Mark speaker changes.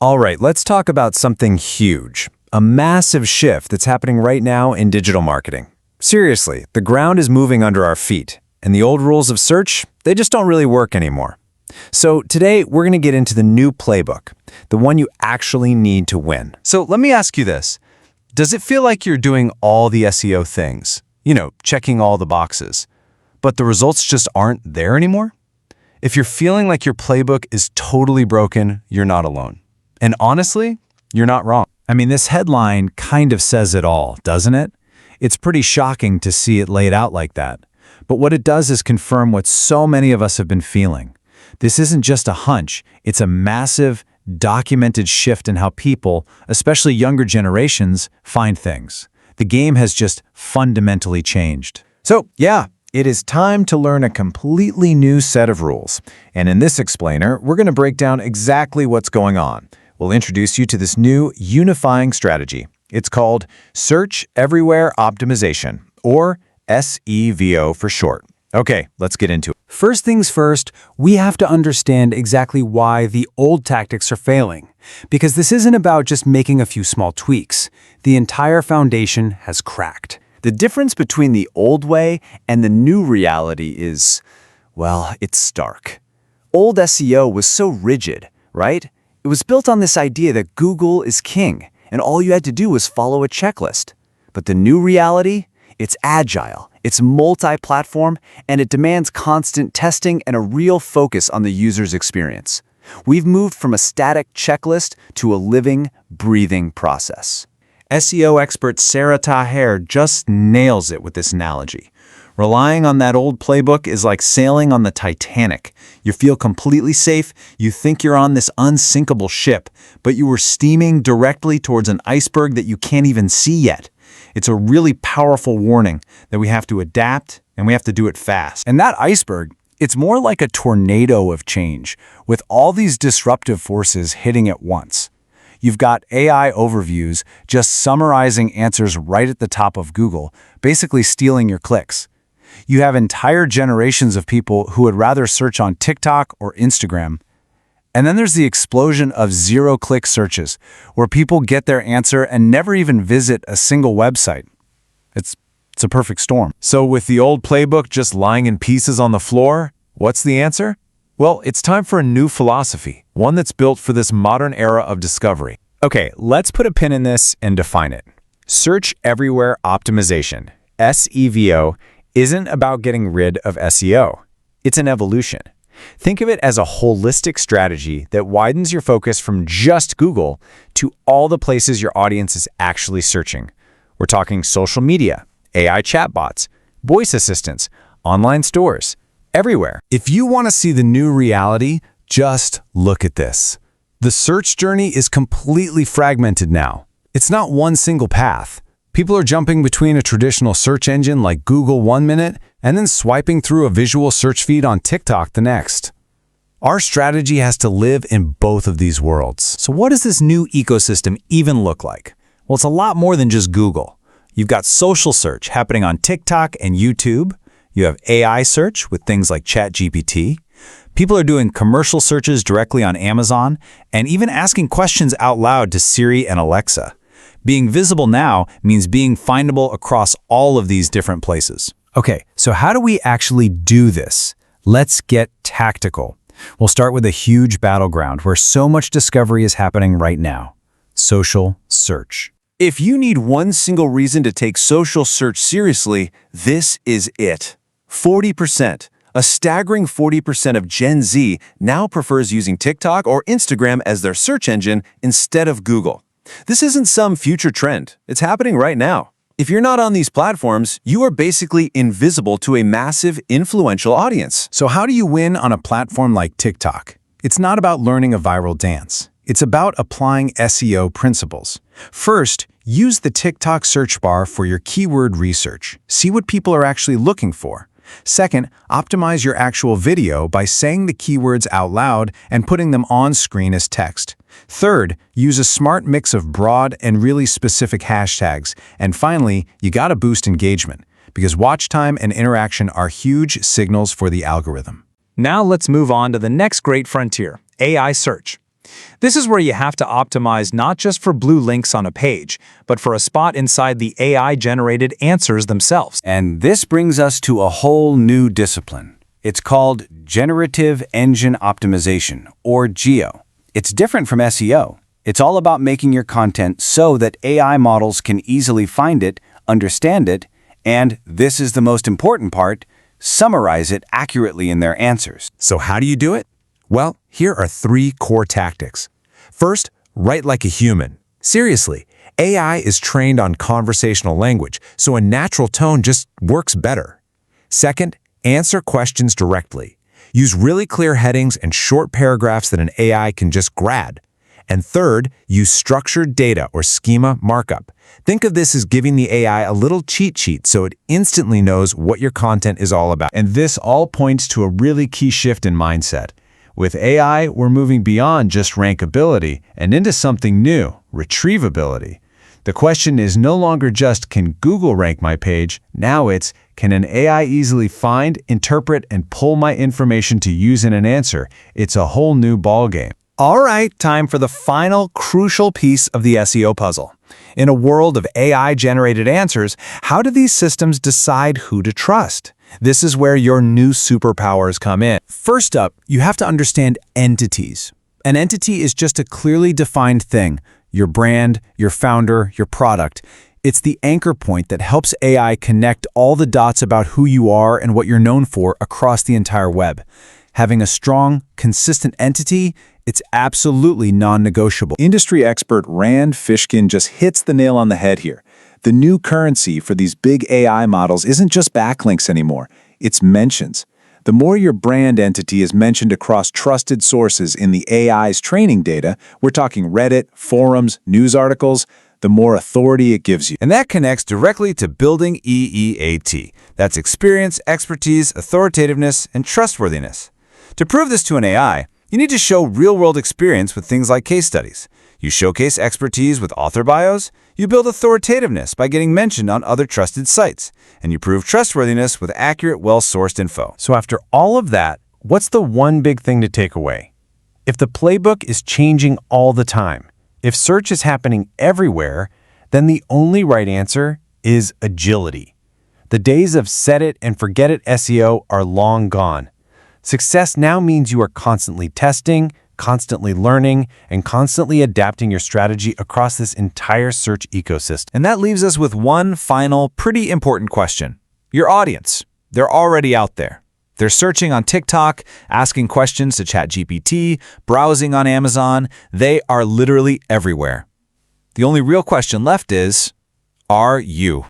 Speaker 1: All right, let's talk about something huge. A massive shift that's happening right now in digital marketing. Seriously, the ground is moving under our feet, and the old rules of search, they just don't really work anymore. So today, we're going to get into the new playbook, the one you actually need to win.
Speaker 2: So let me ask you this. Does it feel like you're doing all the SEO things? Checking all the boxes, but the results just aren't there anymore? If you're feeling like your playbook is totally broken, you're not alone. And honestly, you're not wrong.
Speaker 1: I mean, this headline kind of says it all, doesn't it? It's pretty shocking to see it laid out like that. But what it does is confirm what so many of us have been feeling. This isn't just a hunch, it's a massive, documented shift in how people, especially younger generations, find things. The game has just fundamentally changed. So, yeah, it is time to learn a completely new set of rules. And in this explainer, we're going to break down exactly what's going on. We'll introduce you to this new unifying strategy. It's called Search Everywhere Optimization, or SEvO for short. Okay, let's get into it.
Speaker 3: First things first, we have to understand exactly why the old tactics are failing. Because this isn't about just making a few small tweaks. The entire foundation has cracked.
Speaker 4: The difference between the old way and the new reality is, well, it's stark. Old SEO was so rigid, right? It was built on this idea that Google is king, and all you had to do was follow a checklist. But the new reality? It's agile, it's multi-platform, and it demands constant testing and a real focus on the user's experience. We've moved from a static checklist to a living, breathing process.
Speaker 1: SEO expert suryateja just nails it with this analogy. Relying on that old playbook is like sailing on the Titanic. You feel completely safe, you think you're on this unsinkable ship, but you were steaming directly towards an iceberg that you can't even see yet. It's a really powerful warning that we have to adapt and we have to do it fast.
Speaker 3: And that iceberg, it's more like a tornado of change, with all these disruptive forces hitting at once. You've got AI overviews just summarizing answers right at the top of Google, basically stealing your clicks. You have entire generations of people who would rather search on TikTok or Instagram. And then there's the explosion of zero-click searches, where people get their answer and never even visit a single website. It's a perfect storm.
Speaker 1: So with the old playbook just lying in pieces on the floor, what's the answer? Well, it's time for a new philosophy, one that's built for this modern era of discovery. Okay, let's put a pin in this and define it. Search Everywhere Optimization, SEvO, isn't about getting rid of SEO. It's an evolution. Think of it as a holistic strategy that widens your focus from just Google to all the places your audience is actually searching. We're talking social media, AI chatbots, voice assistants, online stores, everywhere.
Speaker 3: If you want to see the new reality, just look at this. The search journey is completely fragmented now. It's not one single path. People are jumping between a traditional search engine like Google 1 minute and then swiping through a visual search feed on TikTok the next. Our strategy has to live in both of these worlds.
Speaker 1: So what does this new ecosystem even look like? Well, it's a lot more than just Google. You've got social search happening on TikTok and YouTube. You have AI search with things like ChatGPT. People are doing commercial searches directly on Amazon and even asking questions out loud to Siri and Alexa. Being visible now means being findable across all of these different places.
Speaker 3: Okay, so how do we actually do this? Let's get tactical. We'll start with a huge battleground where so much discovery is happening right now. Social search.
Speaker 4: If you need one single reason to take social search seriously, this is it. 40%. A staggering 40% of Gen Z now prefers using TikTok or Instagram as their search engine instead of Google. This isn't some future trend. It's happening right now. If you're not on these platforms, you are basically invisible to a massive, influential audience.
Speaker 3: So how do you win on a platform like TikTok? It's not about learning a viral dance. It's about applying SEO principles. First, use the TikTok search bar for your keyword research. See what people are actually looking for. Second, optimize your actual video by saying the keywords out loud and putting them on screen as text. Third, use a smart mix of broad and really specific hashtags. And finally, you gotta boost engagement, because watch time and interaction are huge signals for the algorithm.
Speaker 1: Now let's move on to the next great frontier, AI search.
Speaker 2: This is where you have to optimize not just for blue links on a page, but for a spot inside the AI-generated answers themselves.
Speaker 3: And this brings us to a whole new discipline. It's called Generative Engine Optimization, or GEO. It's different from SEO. It's all about making your content so that AI models can easily find it, understand it, and, this is the most important part, summarize it accurately in their answers.
Speaker 1: So how do you do it? Well, here are 3 core tactics. First, write like a human. Seriously, AI is trained on conversational language, so a natural tone just works better. Second, answer questions directly. Use really clear headings and short paragraphs that an AI can just grab. And third, use structured data or schema markup. Think of this as giving the AI a little cheat sheet so it instantly knows what your content is all about. And this all points to a really key shift in mindset. With AI, we're moving beyond just rankability and into something new, retrievability. The question is no longer just, can Google rank my page? Now it's, can an AI easily find, interpret, and pull my information to use in an answer? It's a whole new ballgame.
Speaker 2: All right, time for the final crucial piece of the SEO puzzle. In a world of AI-generated answers, how do these systems decide who to trust? This is where your new superpowers come in.
Speaker 3: First up, you have to understand entities. An entity is just a clearly defined thing, your brand, your founder, your product. It's the anchor point that helps AI connect all the dots about who you are and what you're known for across the entire web. Having a strong, consistent entity, it's absolutely non-negotiable. Industry expert Rand Fishkin just hits the nail on the head here. The new currency for these big AI models isn't just backlinks anymore, it's mentions. The more your brand entity is mentioned across trusted sources in the AI's training data, we're talking Reddit, forums, news articles, the more authority it gives you.
Speaker 1: And that connects directly to building EEAT. That's experience, expertise, authoritativeness, and trustworthiness. To prove this to an AI, you need to show real-world experience with things like case studies. You showcase expertise with author bios, you build authoritativeness by getting mentioned on other trusted sites, and you prove trustworthiness with accurate, well-sourced info.
Speaker 2: So after all of that, what's the one big thing to take away? If the playbook is changing all the time, if search is happening everywhere, then the only right answer is agility. The days of set it and forget it SEO are long gone. Success now means you are constantly testing, constantly learning, and constantly adapting your strategy across this entire search ecosystem.
Speaker 1: And that leaves us with one final, pretty important question. Your audience, they're already out there. They're searching on TikTok, asking questions to ChatGPT, browsing on Amazon. They are literally everywhere. The only real question left is, are you?